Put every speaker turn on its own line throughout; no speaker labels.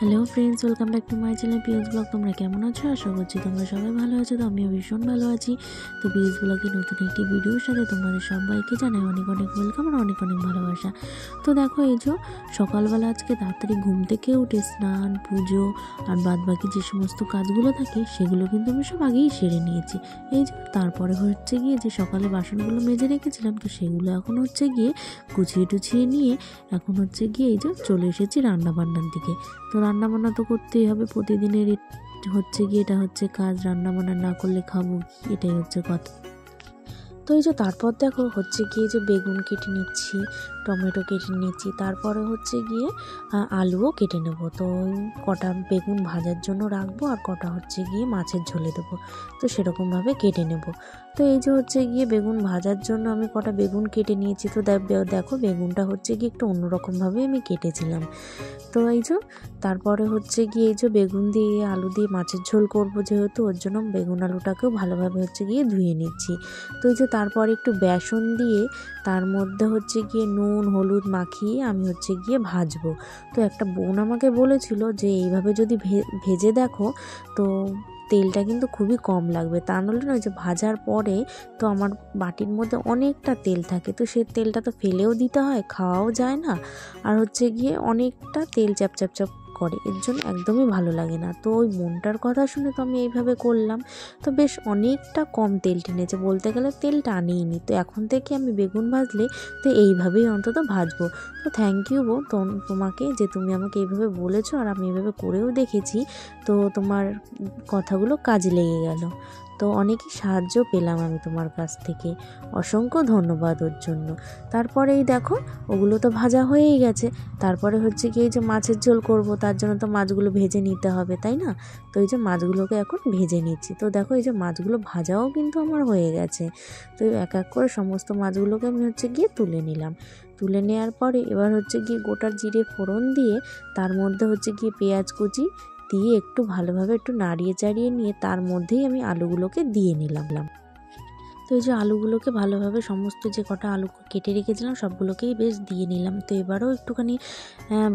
Hello friends, welcome back to my channel PS blog. তোমরা কেমন আছো? আশা করছি তোমরা সবাই ভালো আছো। তো আমিও ভীষণ ভালো আছি। তো পিএস ব্লগের নতুন একটি ভিডিওর সাথে তোমাদের সবাইকে জানাই অনেক অনেক ওয়েলকাম আর অনেক অনেক ভালোবাসা। তো দেখো, এই যে সকালবেলা আজকে তাড়াতাড়ি ঘুম থেকে উঠে স্নান, পুজো আর বাদবাকি যে সমস্ত কাজগুলো থাকে সেগুলো কিন্তু আমি সব আগেই সেরে নিয়েছি। এই যে তারপরে হচ্ছে গিয়ে যে সকালে বাসনগুলো মেজে রেখেছিলাম, তো সেগুলো এখন হচ্ছে গিয়ে গুছিয়ে টুছিয়ে নিয়ে এখন হচ্ছে গিয়ে এই যে চলে এসেছি রান্নাবান্নার দিকে। তো রান্নাবান্না তো করতেই হবে, প্রতিদিনের হচ্ছে গিয়ে এটা হচ্ছে কাজ। রান্নাবান্না না করলে খাবো কি, এটাই হচ্ছে কথা। তো এই যে তারপর দেখো হচ্ছে গিয়ে যে বেগুন কেটে নিচ্ছি, টমেটো কেটে নিচ্ছি, তারপরে হচ্ছে গিয়ে আলুও কেটে নেব। তো কটা বেগুন ভাজার জন্য রাখবো আর কটা হচ্ছে গিয়ে মাছের ঝোলে দেবো, তো সেরকমভাবে কেটে নেব। তো এই যে হচ্ছে গিয়ে বেগুন ভাজার জন্য আমি কটা বেগুন কেটে নিয়েছি। তো দেখো বেগুনটা হচ্ছে গিয়ে একটু অন্যরকমভাবে আমি কেটেছিলাম। তো এই যে তারপরে হচ্ছে গিয়ে এই যে বেগুন দিয়ে আলু দিয়ে মাছের ঝোল করব, যেহেতু ওর জন্য বেগুন আলুটাকেও ভালোভাবে হচ্ছে গিয়ে ধুয়ে নিচ্ছি। তো এই যে তারপরে একটু বেসন দিয়ে তার মধ্যে হচ্ছে গিয়ে নুন হলুদ মাখিয়ে আমি হচ্ছে গিয়ে ভাজবো। তো একটা বোন আমাকে বলেছিল যে এইভাবে যদি ভেজে দেখো তো তেলটা কিন্তু খুবই কম লাগবে। তা নাহলে না, যে ভাজার পরে তো আমার বাটির মধ্যে অনেকটা তেল থাকে, তো সেই তেলটা তো ফেলেও দিতে হয়, খাওয়াও যায় না, আর হচ্ছে গিয়ে অনেকটা তেল চ্যাপ চ্যাপ চ্যাপ করে, এর জন্য একদমই ভালো লাগে না। তো ওই মনটার কথা শুনে তো আমি এইভাবে করলাম। তো বেশ অনেকটা কম তেল টেনেছে, বলতে গেলে তেল টানেইনি। তো এখন থেকে আমি বেগুন ভাজলে তো এইভাবেই অন্তত ভাজবো। তো থ্যাংক ইউ বোন তোমাকে, যে তুমি আমাকে এইভাবে বলেছো আর আমি এইভাবে করেও দেখেছি। তো তোমার কথাগুলো কাজে লেগে গেল। তো অনেকই সাহায্য পেলাম আমি তোমার কাছ থেকে, অসংখ্য ধন্যবাদ ওর জন্য। তারপরে এই দেখো ওগুলো তো ভাজা হয়েই গেছে। তারপরে হচ্ছে কি, এই যে মাছের ঝোল করব, তার জন্য তো মাছগুলো ভেজে নিতে হবে, তাই না? তো এই যে মাছগুলোকে এখন ভেজে নিচ্ছি। তো দেখো এই যে মাছগুলো ভাজাও কিন্তু আমার হয়ে গেছে। তো এক এক করে সমস্ত মাছগুলোকে আমি হচ্ছে গিয়ে তুলে নিলাম। তুলে নেওয়ার পরে এবার হচ্ছে গিয়ে গোটা জিরে ফোড়ন দিয়ে তার মধ্যে হচ্ছে গিয়ে পেঁয়াজ কুচি দিয়ে একটু ভালোভাবে একটু নাড়িয়ে চাড়িয়ে নিয়ে তার মধ্যেই আমি আলুগুলোকে দিয়ে নিলাম। তো এই যে আলুগুলোকে ভালোভাবে সমস্ত যে কটা আলু কেটে রেখেছিলাম সবগুলোকেই বেশ দিয়ে নিলাম। তো এবারও একটুখানি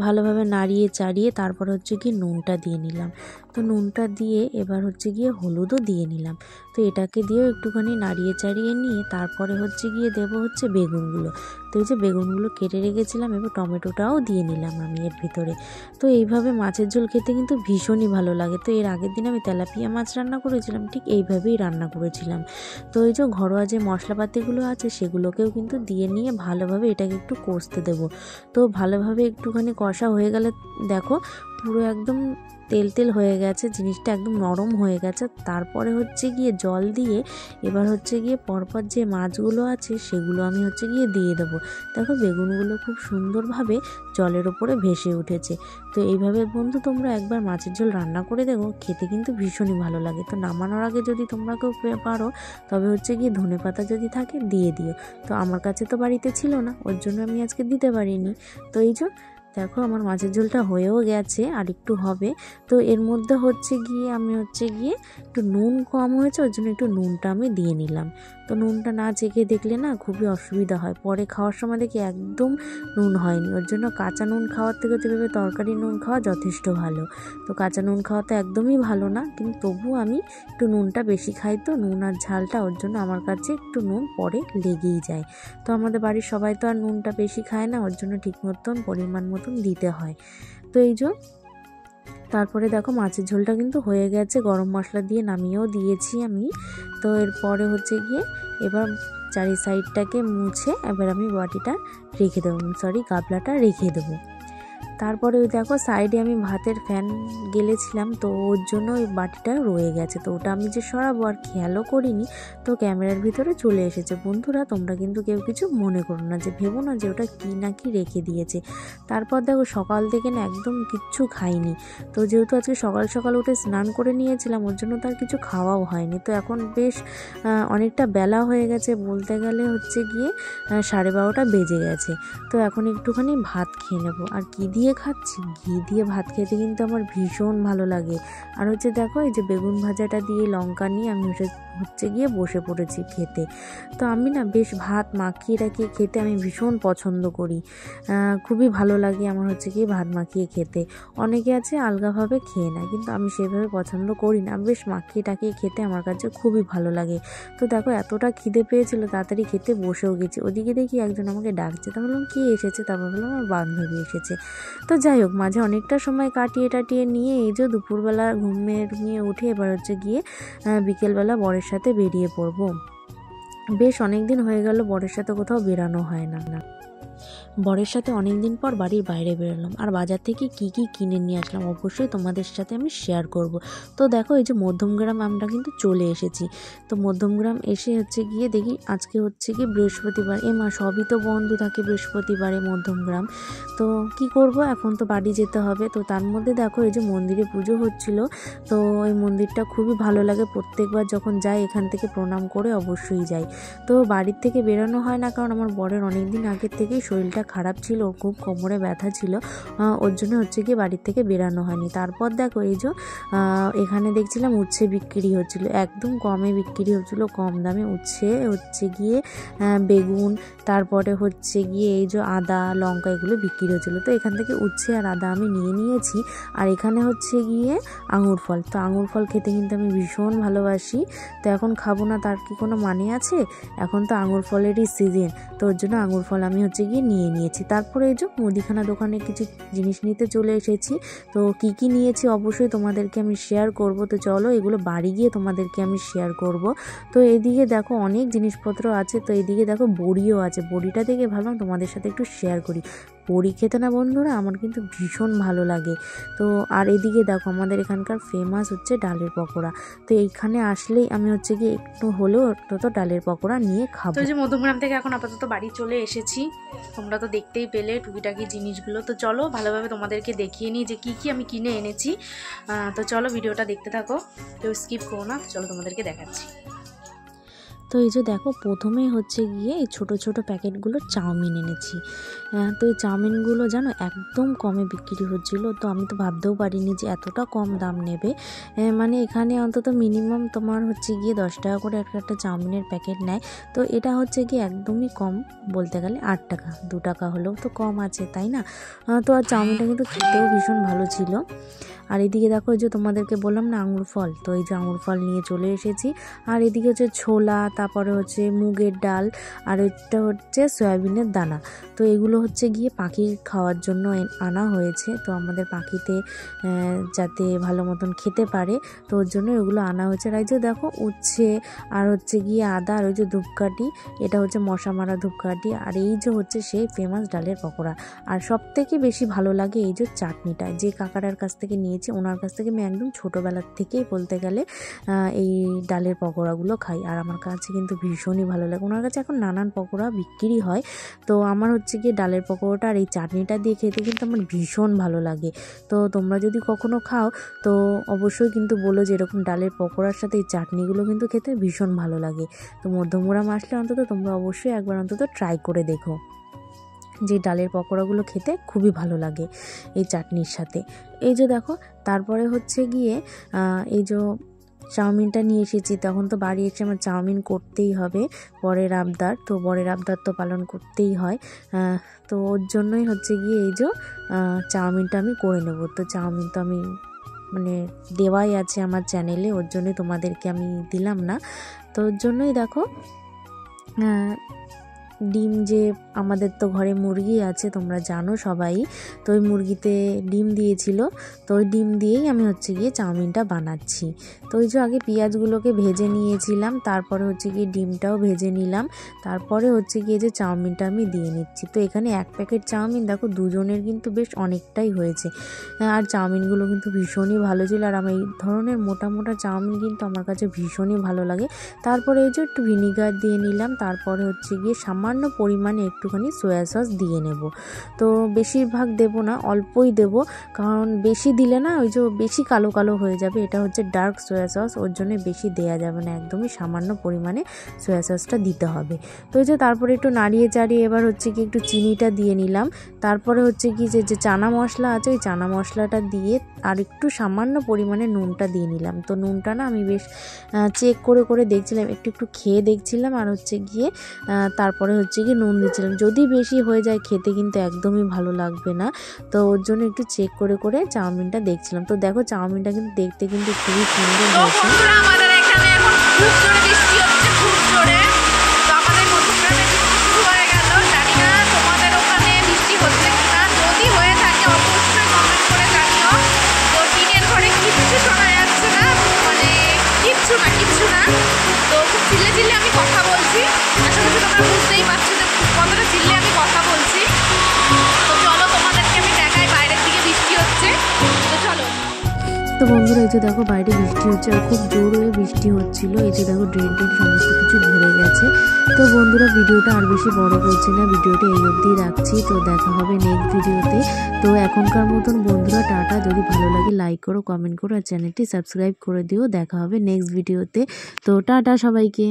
ভালোভাবে নাড়িয়ে চাড়িয়ে তারপর হচ্ছে গিয়ে নুনটা দিয়ে নিলাম। তো নুনটা দিয়ে এবার হচ্ছে গিয়ে হলুদও দিয়ে নিলাম। তো এটাকে দিয়েও একটুখানি নাড়িয়ে চাড়িয়ে নিয়ে তারপরে হচ্ছে গিয়ে দেবো হচ্ছে বেগুনগুলো। তো এই যে বেগুনগুলো কেটে রেখেছিলাম, এবার টমেটোটাও দিয়ে নিলাম আমি এর ভিতরে। তো এইভাবে মাছের ঝোল খেতে কিন্তু ভীষণই ভালো লাগে। তো এর আগের দিন আমি তেলাপিয়া মাছ রান্না করেছিলাম, ঠিক এইভাবেই রান্না করেছিলাম। তো এই যে ঘরোয়া যে মশলাপাতিগুলো আছে সেগুলোকেও কিন্তু দিয়ে নিয়ে ভালোভাবে এটাকে একটু কষতে দেবো। তো ভালোভাবে একটুখানি কষা হয়ে গেলে দেখো পুরো একদম তেল তেল হয়ে গেছে, জিনিসটা একদম নরম হয়ে গেছে। তারপরে হচ্ছে গিয়ে জল দিয়ে এবার হচ্ছে গিয়ে পরপর যে মাছগুলো আছে সেগুলো আমি হচ্ছে গিয়ে দিয়ে দেবো। দেখো বেগুনগুলো খুব সুন্দরভাবে জলের ওপরে ভেসে উঠেছে। তো এইভাবে বন্ধু তোমরা একবার মাছের ঝোল রান্না করে দেখো, খেতে কিন্তু ভীষণই ভালো লাগে। তো নামানোর আগে যদি তোমরা কেউ পারো তবে হচ্ছে গিয়ে ধনেপাতা যদি থাকে দিয়ে দিও। তো আমার কাছে তো বাড়িতে ছিল না, ওর জন্য আমি আজকে দিতে পারিনি। তো এই যে দেখো আমার মাছের ঝোলটা হয়েও গেছে, আর একটু হবে। তো এর মধ্যে হচ্ছে গিয়ে আমি হচ্ছে গিয়ে একটু নুন কম হয়েছে, ওর জন্য একটু নুনটা আমি দিয়ে নিলাম। তো নুনটা না চেখে দেখলে না খুবই অসুবিধা হয়, পরে খাওয়ার সময় দেখি একদম নুন হয়নি। ওর জন্য কাঁচা নুন খাওয়ার থেকে তো ভেবে তরকারি নুন খাওয়া যথেষ্ট ভালো। তো কাঁচা নুন খাওয়া তো একদমই ভালো না, কিন্তু তবুও আমি একটু নুনটা বেশি খাই, তো নুন আর ঝালটা ওর জন্য আমার কাছে একটু নুন পরে লেগেই যায়। তো আমাদের বাড়ির সবাই তো আর নুনটা বেশি খায় না, ওর জন্য ঠিক মতন পরিমাণ মতন দিতে হয়। তো এই যে তারপরে দেখো মাছের ঝোলটা কিন্তু হয়ে গেছে, গরম মশলা দিয়ে নামিয়েও দিয়েছি আমি। তো এরপরে হচ্ছে গিয়ে এবার চারি সাইডটাকে মুছে এবার আমি বাটিটা রেখে দেবো, গাবলাটা রেখে দেবো। তারপরে ওই দেখো সাইডে আমি ভাতের ফ্যান গেলেছিলাম, তো ওর জন্য ওই বাটিটা রয়ে গেছে। তো ওটা আমি যে সরাবো আর খেয়ালও করিনি, তো ক্যামেরার ভিতরে চলে এসেছে। বন্ধুরা তোমরা কিন্তু কেউ কিছু মনে করো না, যে ভেবো না যে ওটা কি না কি রেখে দিয়েছে। তারপর দেখো সকাল থেকে না একদম কিচ্ছু খাইনি। তো যেহেতু আজকে সকাল সকাল উঠে স্নান করে নিয়েছিলাম, ওর জন্য তার কিছু খাওয়াও হয়নি। তো এখন বেশ অনেকটা বেলা হয়ে গেছে, বলতে গেলে হচ্ছে গিয়ে 12:30 বেজে গেছে। তো এখন একটুখানি ভাত খেয়ে নেবো। আর কি দিয়ে খাচ্ছি। ঘি দিয়ে ভাত খেতে কিন্তু আমার ভীষণ ভালো লাগে। আর হচ্ছে দেখো এই যে বেগুন ভাজাটা দিয়ে লঙ্কা নিয়ে আমি হচ্ছে গিয়ে বসে পড়েছি খেতে। তো আমি না বেশ ভাত মাখিয়ে রাখিয়ে খেতে আমি ভীষণ পছন্দ করি। খুবই ভালো লাগে আমার হচ্ছে গিয়ে ভাত মাখিয়ে খেতে। অনেকে আছে আলগাভাবে খেয়ে নেয়, কিন্তু আমি সেভাবে পছন্দ করি না। বেশ মাখিয়ে টাকিয়ে খেতে আমার কাছে খুবই ভালো লাগে। তো দেখো এতটা খিদে পেয়েছিল, তাড়াতাড়ি খেতে বসেও গেছি। ওদিকে দেখি একজন আমাকে ডাকছে, তো বললাম কে এসেছে? তারপর বললাম আমার বান্ধবী এসেছে। তো যাই হোক, মাঝে অনেকটা সময় কাটিয়ে টাটিয়ে নিয়ে এই যে দুপুরবেলা ঘুমিয়ে উঠে এবার হচ্ছে গিয়ে বিকেলবেলা বরের সাথে বেরিয়ে পড়বো। বেশ অনেক দিন হয়ে গেল বরের সাথে কোথাও বেরানো হয় না। বরের সাথে অনেক দিন পর বাড়ির বাইরে বেরোলাম, আর বাজার থেকে কি কি কিনে নিয়ে আসলাম অবশ্যই তোমাদের সাথে আমি শেয়ার করব। তো দেখো এই যে মধ্যমগ্রাম আমরা কিন্তু চলে এসেছি। তো মধ্যমগ্রাম এসে হচ্ছে গিয়ে দেখি আজকে হচ্ছে কি বৃহস্পতিবার। সবই তো বন্ধ থাকে বৃহস্পতিবারে মধ্যমগ্রাম। তো কি করব, এখন তো বাড়ি যেতে হবে। তো তার মধ্যে দেখো এই যে মন্দিরে পুজো হচ্ছিল। তো এই মন্দিরটা খুবই ভালো লাগে, প্রত্যেকবার যখন যাই এখান থেকে প্রণাম করে অবশ্যই যাই। তো বাড়ির থেকে বেরোনো হয় না, কারণ আমার বরের অনেক দিন আগের থেকেই শরীরটা খারাপ ছিল, খুব কোমরে ব্যথা ছিল। ওর জন্য হচ্ছে গিয়ে বাড়ির থেকে বেরানো হয়নি। তারপর দেখো এই যে এখানে দেখছিলাম উচ্ছে বিক্রি হচ্ছিল, একদম কমে বিক্রি হচ্ছিল, কম দামে উচ্ছে হচ্ছে গিয়ে বেগুন, তারপরে হচ্ছে গিয়ে এই যে আদা লঙ্কা এগুলো বিক্রি হচ্ছিলো। তো এখান থেকে উচ্ছে আর আদা আমি নিয়েছি। আর এখানে হচ্ছে গিয়ে আঙুর ফল। তো আঙুর ফল খেতে কিন্তু আমি ভীষণ ভালোবাসি। তো এখন খাবো না তার কি কোনো মানে আছে? এখন তো আঙুর ফলেরই সিজন, তো ওর জন্য আঙুর ফল আমি হচ্ছে গিয়ে নিয়েছি। তারপরে এই যে মুদিখানা দোকানে কিছু জিনিস নিতে চলে এসেছি। তো কি কি নিয়েছি অবশ্যই তোমাদেরকে আমি শেয়ার করব। তো চলো এগুলো বাড়ি গিয়ে তোমাদেরকে আমি শেয়ার করব। তো এদিকে দেখো অনেক জিনিসপত্র আছে। তো এদিকে দেখো বড়িও আছে, বড়িটা দেখে ভাবলাম তোমাদের সাথে একটু শেয়ার করি। বড়ি খেতে না বন্ধুরা আমার কিন্তু ভীষণ ভালো লাগে। তো আর এদিকে দেখো আমাদের এখানকার ফেমাস হচ্ছে ডালের পকোড়া। তো এইখানে আসলেই আমি হচ্ছে গিয়ে একটু হলেও তো ডালের পকোড়া নিয়ে খাবো। তো যে মধ্যমগ্রাম থেকে এখন আপাতত বাড়ি চলে এসেছি। তোমরা তো দেখতেই পেলে টুকিটাকি জিনিসগুলো। তো চলো ভালোভাবে তোমাদেরকে দেখিয়ে নিই যে কি কি আমি কিনে এনেছি। তো চলো ভিডিওটা দেখতে থাকো, কেউ স্কিপ করো না। চলো তোমাদেরকে দেখাচ্ছি। তো এই যে দেখো প্রথমেই হচ্ছে গিয়ে এই ছোটো ছোটো প্যাকেটগুলো চাউমিন এনেছি। তো এই চাউমিনগুলো জানো একদম কমে বিক্রি হচ্ছিলো। তো আমি তো ভাবতেও পারিনি যে এতটা কম দাম নেবে। মানে এখানে অন্তত মিনিমাম তোমার হচ্ছে গিয়ে 10 টাকা করে একটা চাউমিনের প্যাকেট নেয়। তো এটা হচ্ছে গিয়ে একদমই কম, বলতে গেলে 8 টাকা, 2 টাকা হলেও তো কম আছে তাই না? তো আর চাউমিনটা কিন্তু খেতেও ভীষণ ভালো ছিল। আর এদিকে দেখো এই যে তোমাদেরকে বললাম না আঙুর ফল, তো এই যে আঙুর ফল নিয়ে চলে এসেছি। আর এদিকে হচ্ছে ছোলা, তারপরে হচ্ছে মুগের ডাল, আর এটা হচ্ছে সয়াবিনের দানা। তো এগুলো হচ্ছে গিয়ে পাখির খাওয়ার জন্য আনা হয়েছে। তো আমাদের পাখিতে যাতে ভালো মতন খেতে পারে, তো ওর জন্য এগুলো আনা হয়েছে। আর এই যে দেখো উচ্ছে আর হচ্ছে গিয়ে আদা, আর ওই যে ধূপকাঠি, এটা হচ্ছে মশা মারা ধূপকাঠি। আর এই যে হচ্ছে সেই ফেমাস ডালের পকোড়া। আর সব থেকে বেশি ভালো লাগে এই যে চাটনিটা, যে কাকাটার কাছ থেকে নিয়েছি, ওনার কাছ থেকে আমি একদম ছোটোবেলার থেকেই বলতে গেলে এই ডালের পকোড়াগুলো খাই। আর আমার কাছে কিন্তু ভীষণই ভালো লাগে। ওনার কাছে এখন নানান পকোড়া বিক্রি হয়। তো আমার হচ্ছে গিয়ে ডালের পকোড়াটা আর এই চাটনিটা দিয়ে খেতে কিন্তু আমার ভীষণ ভালো লাগে। তো তোমরা যদি কখনো খাও তো অবশ্যই কিন্তু বলো যে এরকম ডালের পকোড়ার সাথে এই চাটনিগুলো কিন্তু খেতে ভীষণ ভালো লাগে। তো মধ্যমগ্রাম আসলে অন্তত তোমরা অবশ্যই একবার অন্তত ট্রাই করে দেখো, যে ডালের পকোড়াগুলো খেতে খুবই ভালো লাগে এই চাটনির সাথে। এই যে দেখো তারপরে হচ্ছে গিয়ে এই যে চাউমিনটা নিয়ে এসেছি। তখন তো বাড়ি এসে আমার চাউমিন করতেই হবে, বরের আবদার, তো বরের আবদার তো পালন করতেই হয়। তো ওর জন্যই হচ্ছে গিয়ে এই যে চাউমিনটা আমি করে নেব। তো চাউমিন তো আমি মানে দেওয়াই আছে আমার চ্যানেলে, ওর জন্যই তোমাদেরকে আমি দিলাম না। তো ওর জন্যই দেখো ডিম, যে আমাদের তো ঘরে মুরগি আছে তোমরা জানো সবাই, তো ওই মুরগিতে ডিম দিয়েছিল। তো ওই ডিম দিয়েই আমি হচ্ছে গিয়ে চাউমিনটা বানাচ্ছি। তো ওই যে আগে পেঁয়াজগুলোকে ভেজে নিয়েছিলাম, তারপরে হচ্ছে গিয়ে ডিমটাও ভেজে নিলাম, তারপরে হচ্ছে গিয়ে যে চাউমিনটা আমি দিয়ে নিচ্ছি। তো এখানে এক প্যাকেট চাউমিন দেখো দুজনের কিন্তু বেশ অনেকটাই হয়েছে। আর চাউমিনগুলো কিন্তু ভীষণই ভালো ছিল। আর আমার এই ধরনের মোটা মোটা চাউমিন কিন্তু আমার কাছে ভীষণই ভালো লাগে। তারপরে এই যে একটু ভিনিগার দিয়ে নিলাম, তারপরে হচ্ছে গিয়ে সামান্য পরিমাণে একটু একটুখানি সয়া সস দিয়ে নেব। তো বেশিরভাগ দেব না, অল্পই দেব, কারণ বেশি দিলে না ওই যে বেশি কালো কালো হয়ে যাবে। এটা হচ্ছে ডার্ক সয়া সস, ওর জন্য বেশি দেয়া যাবে না, একদমই সামান্য পরিমাণে সয়া সসটা দিতে হবে। তো এই যে তারপরে একটু নাড়িয়ে চাড়িয়ে এবার হচ্ছে কি একটু চিনিটা দিয়ে নিলাম। তারপরে হচ্ছে কি যে চানা মশলা আছে ওই চানা মশলাটা দিয়ে আর একটু সামান্য পরিমাণে নুনটা দিয়ে নিলাম। তো নুনটা না আমি বেশ চেক করে করে দেখছিলাম, একটু একটু খেয়ে দেখছিলাম, আর হচ্ছে গিয়ে তারপরে হচ্ছে গিয়ে নুন দিচ্ছিলাম। যদি বেশি হয়ে যায় খেতে কিন্তু একদমই ভালো লাগবে না, তো ওর জন্য একটু চেক করে করে চাউমিনটা দেখছিলাম। তো দেখো চাউমিনটা কিন্তু দেখতে কিন্তু খুবই সুন্দর হয়েছে।
আমাদের এখানে এখন খুব জোরে বৃষ্টি হচ্ছে, খুব জোরে। তো আমাদের মধ্যখানে শুরু হয়ে গেল, জানি না তোমাদের ওখানে বৃষ্টি হচ্ছে কিনা, যদি হয়ে থাকে অবশ্যই কমেন্ট করে জানিও। তো টিনের ঘরে কিচ্ছু শোনা যাচ্ছে না, মানে কিচ্ছু না। তো খুব চিল্লে চিল্লে আমি কথা বলছি, আশা করছি তোমরা বুঝতেই পারছো যে কতটা চিল্লে আমি কথা বলছি। তো চলো তোমাদেরকে আমি দেখাই, বাইরের দিকে বৃষ্টি হচ্ছে, তো চলো।
তো বন্ধুরা এই যে দেখো বাইরে বৃষ্টি হচ্ছে, আর খুব জোরে বৃষ্টি হচ্ছিল। এই যে দেখো ড্রেন সমস্ত কিছু ভরে গেছে। তো বন্ধুরা ভিডিওটা আর বেশি বড় করছি না, ভিডিওটা এই অবধি রাখছি। তো দেখা হবে নেক্সট ভিডিওতে। তো এখনকার মতন বন্ধুরা টাটা। যদি ভালো লাগে লাইক করো, কমেন্ট করো, আর চ্যানেলটি সাবস্ক্রাইব করে দিও। দেখা হবে নেক্সট ভিডিওতে। তো টাটা সবাইকে।